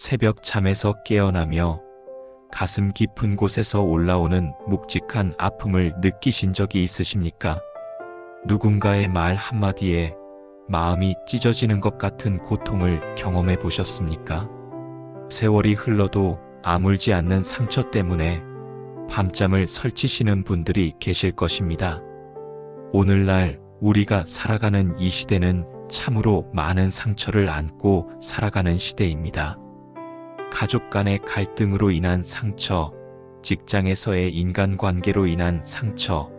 새벽 잠에서 깨어나며 가슴 깊은 곳에서 올라오는 묵직한 아픔을 느끼신 적이 있으십니까? 누군가의 말 한마디에 마음이 찢어지는 것 같은 고통을 경험해 보셨습니까? 세월이 흘러도 아물지 않는 상처 때문에 밤잠을 설치시는 분들이 계실 것입니다. 오늘날 우리가 살아가는 이 시대는 참으로 많은 상처를 안고 살아가는 시대입니다. 가족 간의 갈등으로 인한 상처, 직장에서의 인간관계로 인한 상처,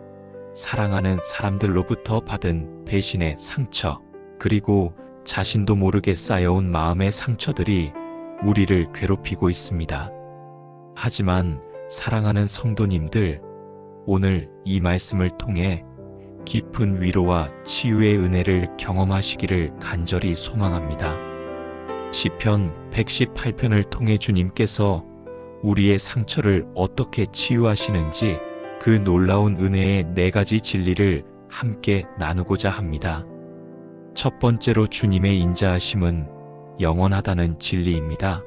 사랑하는 사람들로부터 받은 배신의 상처, 그리고 자신도 모르게 쌓여온 마음의 상처들이 우리를 괴롭히고 있습니다. 하지만 사랑하는 성도님들, 오늘 이 말씀을 통해 깊은 위로와 치유의 은혜를 경험하시기를 간절히 소망합니다. 시편 118편을 통해 주님께서 우리의 상처를 어떻게 치유하시는지 그 놀라운 은혜의 4가지 진리를 함께 나누고자 합니다. 첫 번째로 주님의 인자하심은 영원하다는 진리입니다.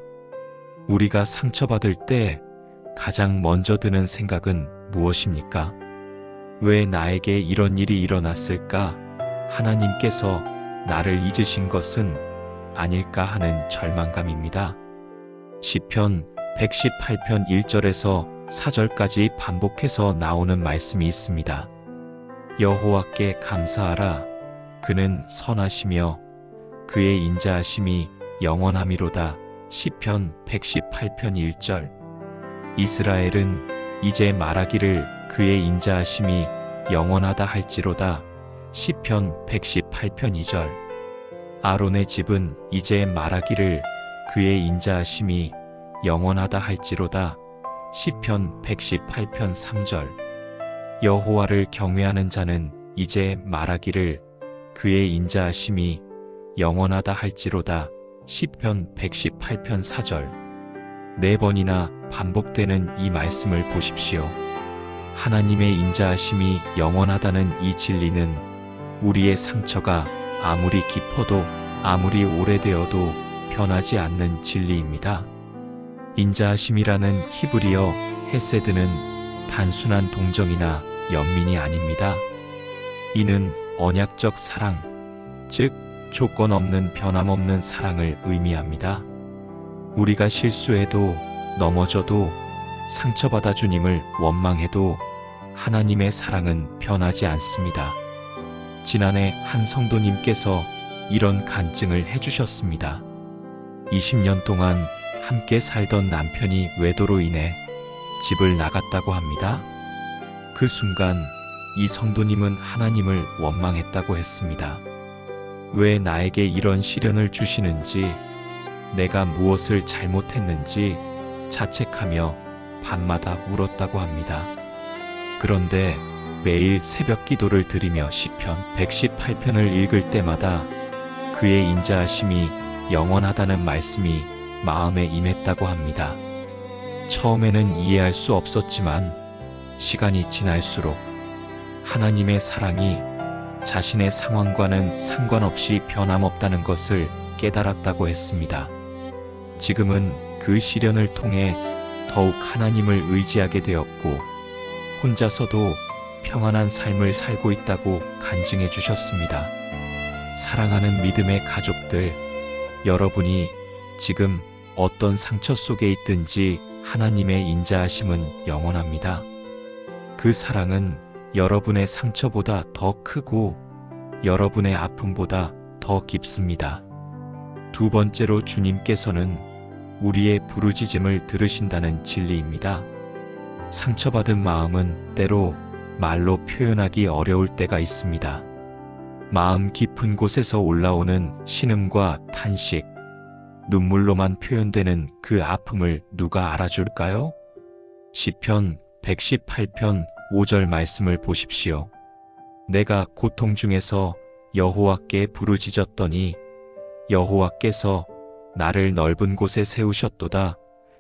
우리가 상처받을 때 가장 먼저 드는 생각은 무엇입니까? 왜 나에게 이런 일이 일어났을까? 하나님께서 나를 잊으신 것은 아닐까 하는 절망감입니다. 시편 118편 1절에서 4절까지 반복해서 나오는 말씀이 있습니다. 여호와께 감사하라. 그는 선하시며 그의 인자하심이 영원함이로다. 시편 118편 1절. 이스라엘은 이제 말하기를 그의 인자하심이 영원하다 할지로다. 시편 118편 2절. 아론의 집은 이제 말하기를 그의 인자하심이 영원하다 할지로다. 시편 118편 3절. 여호와를 경외하는 자는 이제 말하기를 그의 인자하심이 영원하다 할지로다. 시편 118편 4절. 4번이나 반복되는 이 말씀을 보십시오. 하나님의 인자하심이 영원하다는 이 진리는 우리의 상처가 아무리 깊어도 아무리 오래되어도 변하지 않는 진리입니다. 인자하심이라는 히브리어 헤세드는 단순한 동정이나 연민이 아닙니다. 이는 언약적 사랑, 즉 조건 없는 변함없는 사랑을 의미합니다. 우리가 실수해도 넘어져도 상처받아 주님을 원망해도 하나님의 사랑은 변하지 않습니다. 지난해 한 성도님께서 이런 간증을 해주셨습니다. 20년 동안 함께 살던 남편이 외도로 인해 집을 나갔다고 합니다. 그 순간 이 성도님은 하나님을 원망했다고 했습니다. 왜 나에게 이런 시련을 주시는지, 내가 무엇을 잘못했는지 자책하며 밤마다 울었다고 합니다. 그런데 매일 새벽 기도를 드리며 시편 118편을 읽을 때마다 그의 인자하심이 영원하다는 말씀이 마음에 임했다고 합니다. 처음에는 이해할 수 없었지만 시간이 지날수록 하나님의 사랑이 자신의 상황과는 상관없이 변함없다는 것을 깨달았다고 했습니다. 지금은 그 시련을 통해 더욱 하나님을 의지하게 되었고 혼자서도 평안한 삶을 살고 있다고 간증해 주셨습니다. 사랑하는 믿음의 가족들, 여러분이 지금 어떤 상처 속에 있든지 하나님의 인자하심은 영원합니다. 그 사랑은 여러분의 상처보다 더 크고 여러분의 아픔보다 더 깊습니다. 두 번째로 주님께서는 우리의 부르짖음을 들으신다는 진리입니다. 상처받은 마음은 때로 말로 표현하기 어려울 때가 있습니다. 마음 깊은 곳에서 올라오는 신음과 탄식, 눈물로만 표현되는 그 아픔을 누가 알아줄까요? 시편 118편 5절 말씀을 보십시오. 내가 고통 중에서 여호와께 부르짖었더니 여호와께서 나를 넓은 곳에 세우셨도다.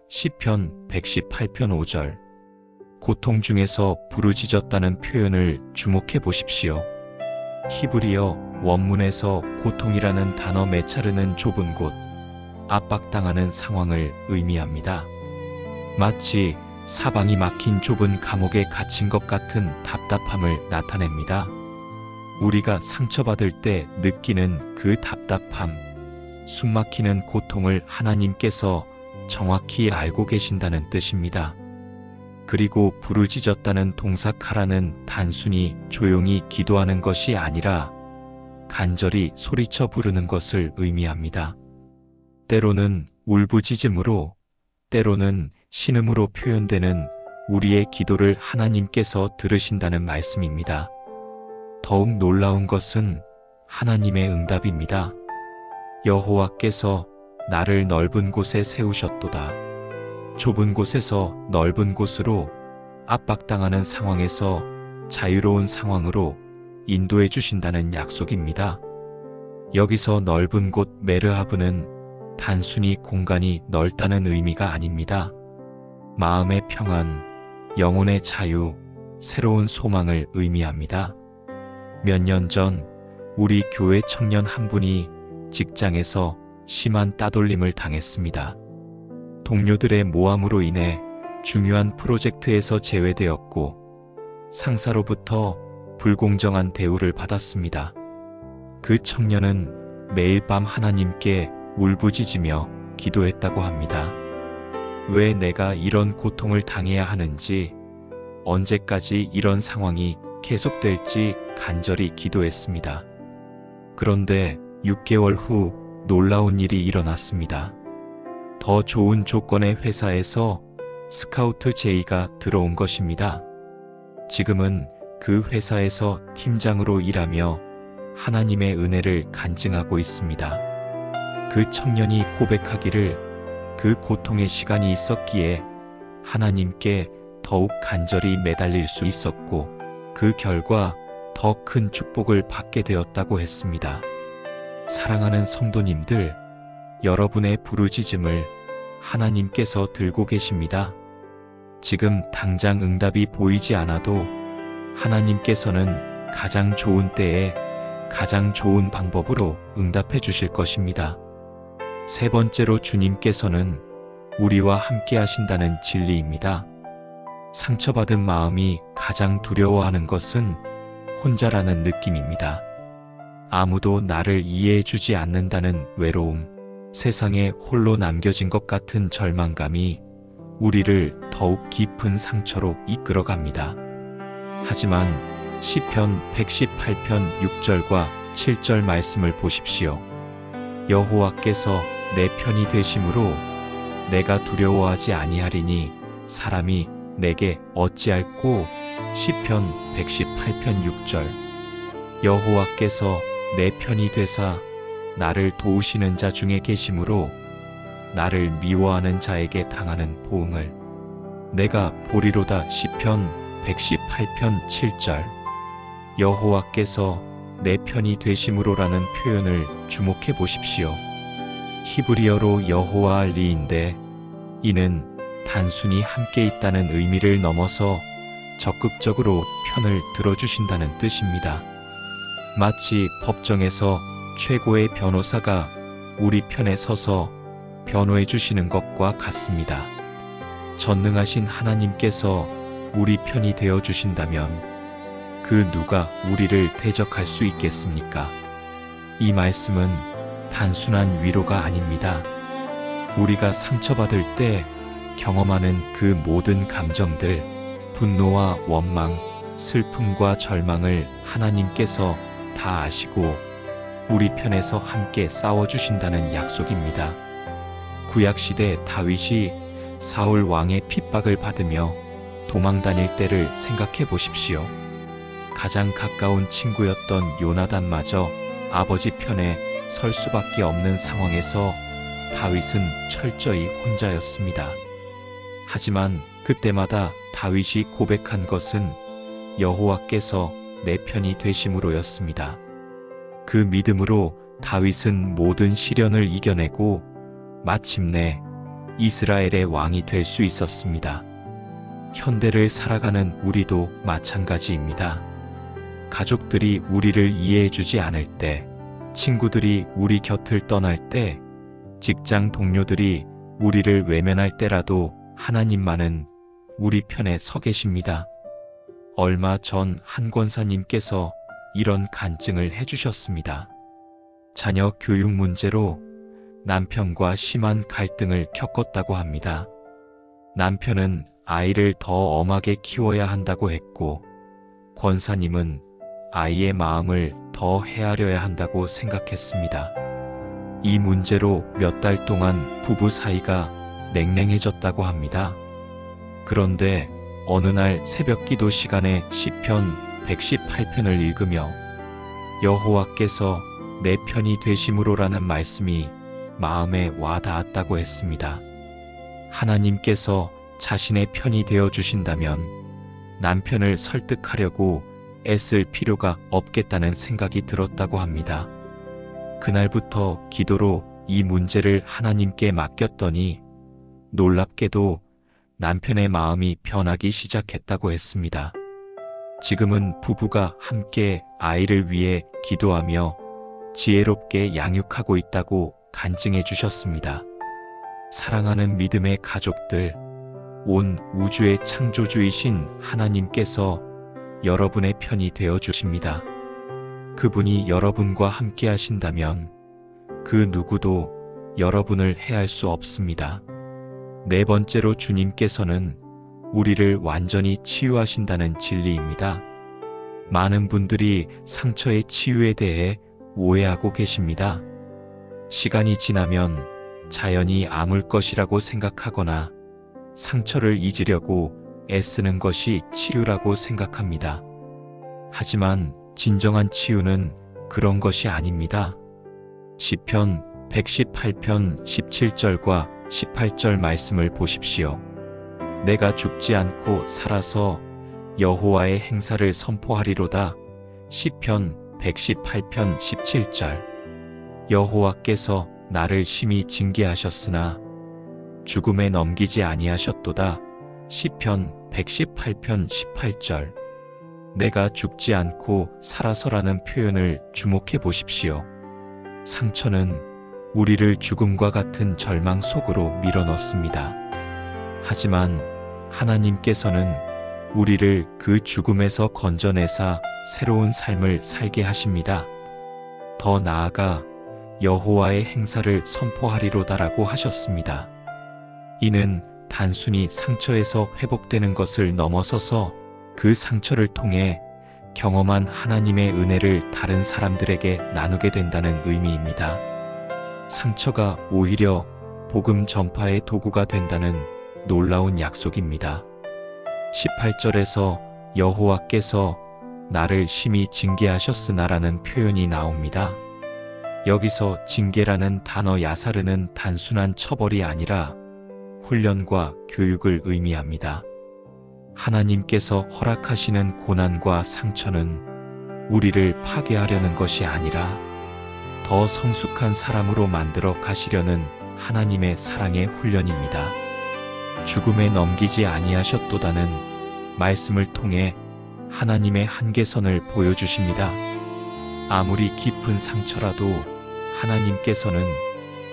시편 118편 5절. 고통 중에서 부르짖었다는 표현을 주목해 보십시오. 히브리어 원문에서 고통이라는 단어 매차르는 좁은 곳, 압박당하는 상황을 의미합니다. 마치 사방이 막힌 좁은 감옥에 갇힌 것 같은 답답함을 나타냅니다. 우리가 상처받을 때 느끼는 그 답답함, 숨막히는 고통을 하나님께서 정확히 알고 계신다는 뜻입니다. 그리고 부르짖었다는 동사 카라는 단순히 조용히 기도하는 것이 아니라 간절히 소리쳐 부르는 것을 의미합니다. 때로는 울부짖음으로, 때로는 신음으로 표현되는 우리의 기도를 하나님께서 들으신다는 말씀입니다. 더욱 놀라운 것은 하나님의 응답입니다. 여호와께서 나를 넓은 곳에 세우셨도다. 좁은 곳에서 넓은 곳으로, 압박당하는 상황에서 자유로운 상황으로 인도해 주신다는 약속입니다. 여기서 넓은 곳 메르하브는 단순히 공간이 넓다는 의미가 아닙니다. 마음의 평안, 영혼의 자유, 새로운 소망을 의미합니다. 몇 년 전 우리 교회 청년 한 분이 직장에서 심한 따돌림을 당했습니다. 동료들의 모함으로 인해 중요한 프로젝트에서 제외되었고 상사로부터 불공정한 대우를 받았습니다. 그 청년은 매일 밤 하나님께 울부짖으며 기도했다고 합니다. 왜 내가 이런 고통을 당해야 하는지, 언제까지 이런 상황이 계속될지 간절히 기도했습니다. 그런데 6개월 후 놀라운 일이 일어났습니다. 더 좋은 조건의 회사에서 스카우트 제의가 들어온 것입니다. 지금은 그 회사에서 팀장으로 일하며 하나님의 은혜를 간증하고 있습니다. 그 청년이 고백하기를 그 고통의 시간이 있었기에 하나님께 더욱 간절히 매달릴 수 있었고 그 결과 더 큰 축복을 받게 되었다고 했습니다. 사랑하는 성도님들, 여러분의 부르짖음을 하나님께서 들고 계십니다. 지금 당장 응답이 보이지 않아도 하나님께서는 가장 좋은 때에 가장 좋은 방법으로 응답해 주실 것입니다. 세 번째로 주님께서는 우리와 함께 하신다는 진리입니다. 상처받은 마음이 가장 두려워하는 것은 혼자라는 느낌입니다. 아무도 나를 이해해 주지 않는다는 외로움, 세상에 홀로 남겨진 것 같은 절망감이 우리를 더욱 깊은 상처로 이끌어갑니다. 하지만 시편 118편 6절과 7절 말씀을 보십시오. 여호와께서 내 편이 되심으로 내가 두려워하지 아니하리니 사람이 내게 어찌할꼬. 시편 118편 6절. 여호와께서 내 편이 되사 나를 도우시는 자 중에 계심으로 나를 미워하는 자에게 당하는 보응을 내가 보리로다. 시편 118편 7절. 여호와께서 내 편이 되심으로라는 표현을 주목해 보십시오. 히브리어로 여호와 리인데 이는 단순히 함께 있다는 의미를 넘어서 적극적으로 편을 들어주신다는 뜻입니다. 마치 법정에서 최고의 변호사가 우리 편에 서서 변호해 주시는 것과 같습니다. 전능하신 하나님께서 우리 편이 되어 주신다면 그 누가 우리를 대적할 수 있겠습니까? 이 말씀은 단순한 위로가 아닙니다. 우리가 상처받을 때 경험하는 그 모든 감정들, 분노와 원망, 슬픔과 절망을 하나님께서 다 아시고 우리 편에서 함께 싸워주신다는 약속입니다. 구약시대 다윗이 사울 왕의 핍박을 받으며 도망 다닐 때를 생각해 보십시오. 가장 가까운 친구였던 요나단마저 아버지 편에 설 수밖에 없는 상황에서 다윗은 철저히 혼자였습니다. 하지만 그때마다 다윗이 고백한 것은 여호와께서 내 편이 되심으로였습니다. 그 믿음으로 다윗은 모든 시련을 이겨내고 마침내 이스라엘의 왕이 될 수 있었습니다. 현대를 살아가는 우리도 마찬가지입니다. 가족들이 우리를 이해해주지 않을 때, 친구들이 우리 곁을 떠날 때, 직장 동료들이 우리를 외면할 때라도 하나님만은 우리 편에 서 계십니다. 얼마 전 한 권사님께서 이런 간증을 해주셨습니다. 자녀 교육 문제로 남편과 심한 갈등을 겪었다고 합니다. 남편은 아이를 더 엄하게 키워야 한다고 했고, 권사님은 아이의 마음을 더 헤아려야 한다고 생각했습니다. 이 문제로 몇 달 동안 부부 사이가 냉랭해졌다고 합니다. 그런데 어느 날 새벽 기도 시간에 시편 118편을 읽으며 여호와께서 내 편이 되심으로라는 말씀이 마음에 와 닿았다고 했습니다. 하나님께서 자신의 편이 되어 주신다면 남편을 설득하려고 애쓸 필요가 없겠다는 생각이 들었다고 합니다. 그날부터 기도로 이 문제를 하나님께 맡겼더니 놀랍게도 남편의 마음이 변하기 시작했다고 했습니다. 지금은 부부가 함께 아이를 위해 기도하며 지혜롭게 양육하고 있다고 간증해 주셨습니다. 사랑하는 믿음의 가족들, 온 우주의 창조주이신 하나님께서 여러분의 편이 되어 주십니다. 그분이 여러분과 함께 하신다면 그 누구도 여러분을 해할 수 없습니다. 네 번째로 주님께서는 우리를 완전히 치유하신다는 진리입니다. 많은 분들이 상처의 치유에 대해 오해하고 계십니다. 시간이 지나면 자연히 아물 것이라고 생각하거나 상처를 잊으려고 애쓰는 것이 치유라고 생각합니다. 하지만 진정한 치유는 그런 것이 아닙니다. 시편 118편 17절과 18절 말씀을 보십시오. 내가 죽지 않고 살아서 여호와의 행사를 선포하리로다. 시편 118편 17절. 여호와께서 나를 심히 징계하셨으나 죽음에 넘기지 아니하셨도다. 시편 118편 18절. 내가 죽지 않고 살아서라는 표현을 주목해 보십시오. 상처는 우리를 죽음과 같은 절망 속으로 밀어넣습니다. 하지만 하나님께서는 우리를 그 죽음에서 건져내사 새로운 삶을 살게 하십니다. 더 나아가 여호와의 행사를 선포하리로다라고 하셨습니다. 이는 단순히 상처에서 회복되는 것을 넘어서서 그 상처를 통해 경험한 하나님의 은혜를 다른 사람들에게 나누게 된다는 의미입니다. 상처가 오히려 복음 전파의 도구가 된다는 놀라운 약속입니다. 18절에서 여호와께서 나를 심히 징계하셨으나라는 표현이 나옵니다. 여기서 징계라는 단어 야사르는 단순한 처벌이 아니라 훈련과 교육을 의미합니다. 하나님께서 허락하시는 고난과 상처는 우리를 파괴하려는 것이 아니라 더 성숙한 사람으로 만들어 가시려는 하나님의 사랑의 훈련입니다. 죽음에 넘기지 아니하셨도다는 말씀을 통해 하나님의 한계선을 보여주십니다. 아무리 깊은 상처라도 하나님께서는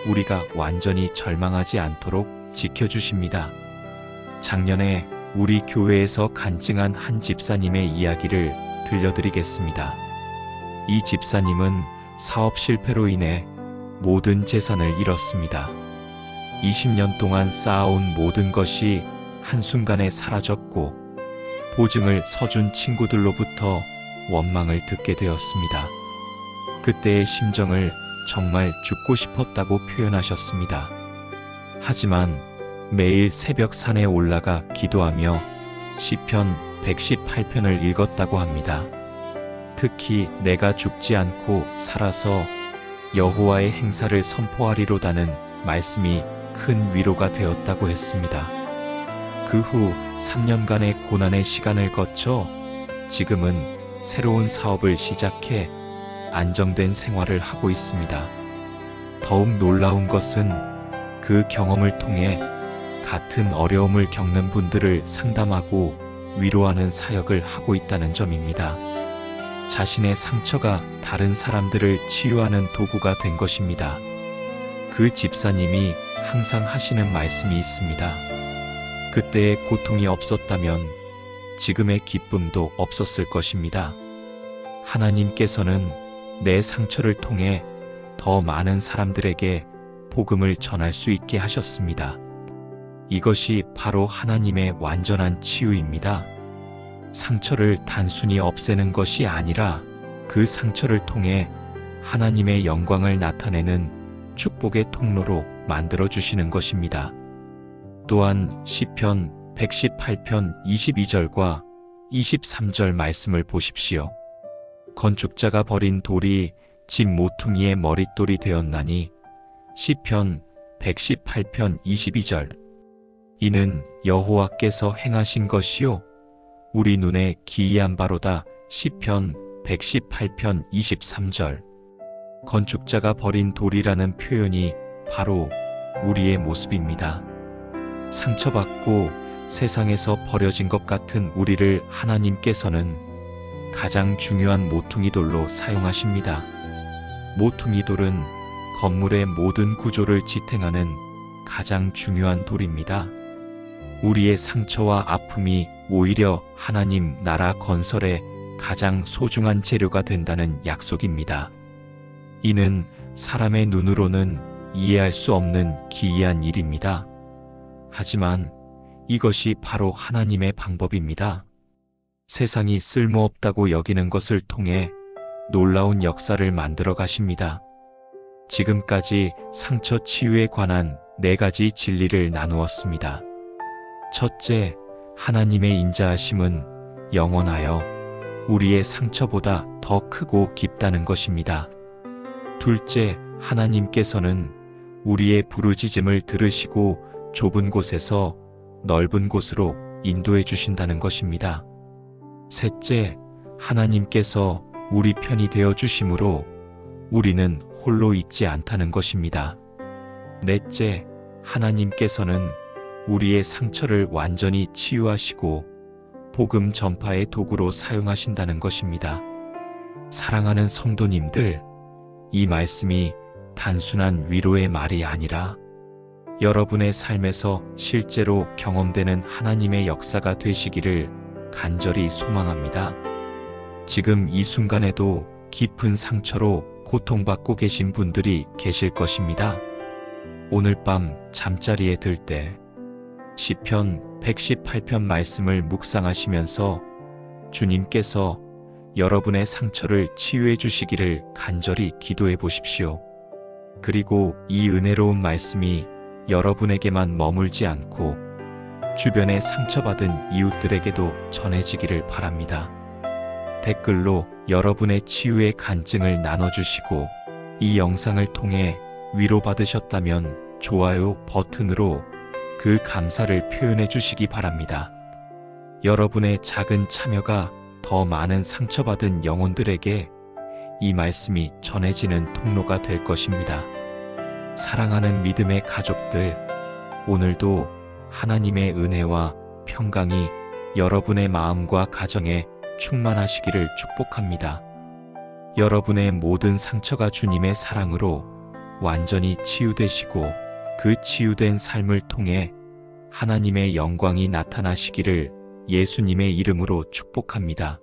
우리가 완전히 절망하지 않도록 지켜주십니다. 작년에 우리 교회에서 간증한 한 집사님의 이야기를 들려드리겠습니다. 이 집사님은 사업 실패로 인해 모든 재산을 잃었습니다. 20년 동안 쌓아온 모든 것이 한순간에 사라졌고 보증을 서준 친구들로부터 원망을 듣게 되었습니다. 그때의 심정을 정말 죽고 싶었다고 표현하셨습니다. 하지만 매일 새벽 산에 올라가 기도하며 시편 118편을 읽었다고 합니다. 특히 내가 죽지 않고 살아서 여호와의 행사를 선포하리로다는 말씀이 큰 위로가 되었다고 했습니다. 그 후 3년간의 고난의 시간을 거쳐 지금은 새로운 사업을 시작해 안정된 생활을 하고 있습니다. 더욱 놀라운 것은 그 경험을 통해 같은 어려움을 겪는 분들을 상담하고 위로하는 사역을 하고 있다는 점입니다. 자신의 상처가 다른 사람들을 치유하는 도구가 된 것입니다. 그 집사님이 항상 하시는 말씀이 있습니다. 그때의 고통이 없었다면 지금의 기쁨도 없었을 것입니다. 하나님께서는 내 상처를 통해 더 많은 사람들에게 복음을 전할 수 있게 하셨습니다. 이것이 바로 하나님의 완전한 치유입니다. 상처를 단순히 없애는 것이 아니라 그 상처를 통해 하나님의 영광을 나타내는 축복의 통로로 만들어 주시는 것입니다. 또한 시편 118편 22절과 23절 말씀을 보십시오. 건축자가 버린 돌이 집 모퉁이의 머릿돌이 되었나니 시편 118편 22절. 이는 여호와께서 행하신 것이요 우리 눈에 기이한 바로다. 시편 118편 23절. 건축자가 버린 돌이라는 표현이 바로 우리의 모습입니다. 상처받고 세상에서 버려진 것 같은 우리를 하나님께서는 가장 중요한 모퉁이 돌로 사용하십니다. 모퉁이 돌은 건물의 모든 구조를 지탱하는 가장 중요한 돌입니다. 우리의 상처와 아픔이 오히려 하나님 나라 건설의 가장 소중한 재료가 된다는 약속입니다. 이는 사람의 눈으로는 이해할 수 없는 기이한 일입니다. 하지만 이것이 바로 하나님의 방법입니다. 세상이 쓸모없다고 여기는 것을 통해 놀라운 역사를 만들어 가십니다. 지금까지 상처 치유에 관한 4가지 진리를 나누었습니다. 첫째, 하나님의 인자하심은 영원하여 우리의 상처보다 더 크고 깊다는 것입니다. 둘째, 하나님께서는 우리의 부르짖음을 들으시고 좁은 곳에서 넓은 곳으로 인도해 주신다는 것입니다. 셋째, 하나님께서 우리 편이 되어 주심으로 우리는 홀로 있지 않다는 것입니다. 넷째, 하나님께서는 우리의 상처를 완전히 치유하시고 복음 전파의 도구로 사용하신다는 것입니다. 사랑하는 성도님들, 이 말씀이 단순한 위로의 말이 아니라 여러분의 삶에서 실제로 경험되는 하나님의 역사가 되시기를 간절히 소망합니다. 지금 이 순간에도 깊은 상처로 고통받고 계신 분들이 계실 것입니다. 오늘 밤 잠자리에 들 때 시편 118편 말씀을 묵상하시면서 주님께서 여러분의 상처를 치유해 주시기를 간절히 기도해 보십시오. 그리고 이 은혜로운 말씀이 여러분에게만 머물지 않고 주변에 상처받은 이웃들에게도 전해지기를 바랍니다. 댓글로 여러분의 치유의 간증을 나눠주시고 이 영상을 통해 위로받으셨다면 좋아요 버튼으로 그 감사를 표현해 주시기 바랍니다. 여러분의 작은 참여가 더 많은 상처받은 영혼들에게 이 말씀이 전해지는 통로가 될 것입니다. 사랑하는 믿음의 가족들, 오늘도 하나님의 은혜와 평강이 여러분의 마음과 가정에 충만하시기를 축복합니다. 여러분의 모든 상처가 주님의 사랑으로 완전히 치유되시고 그 치유된 삶을 통해 하나님의 영광이 나타나시기를 예수님의 이름으로 축복합니다.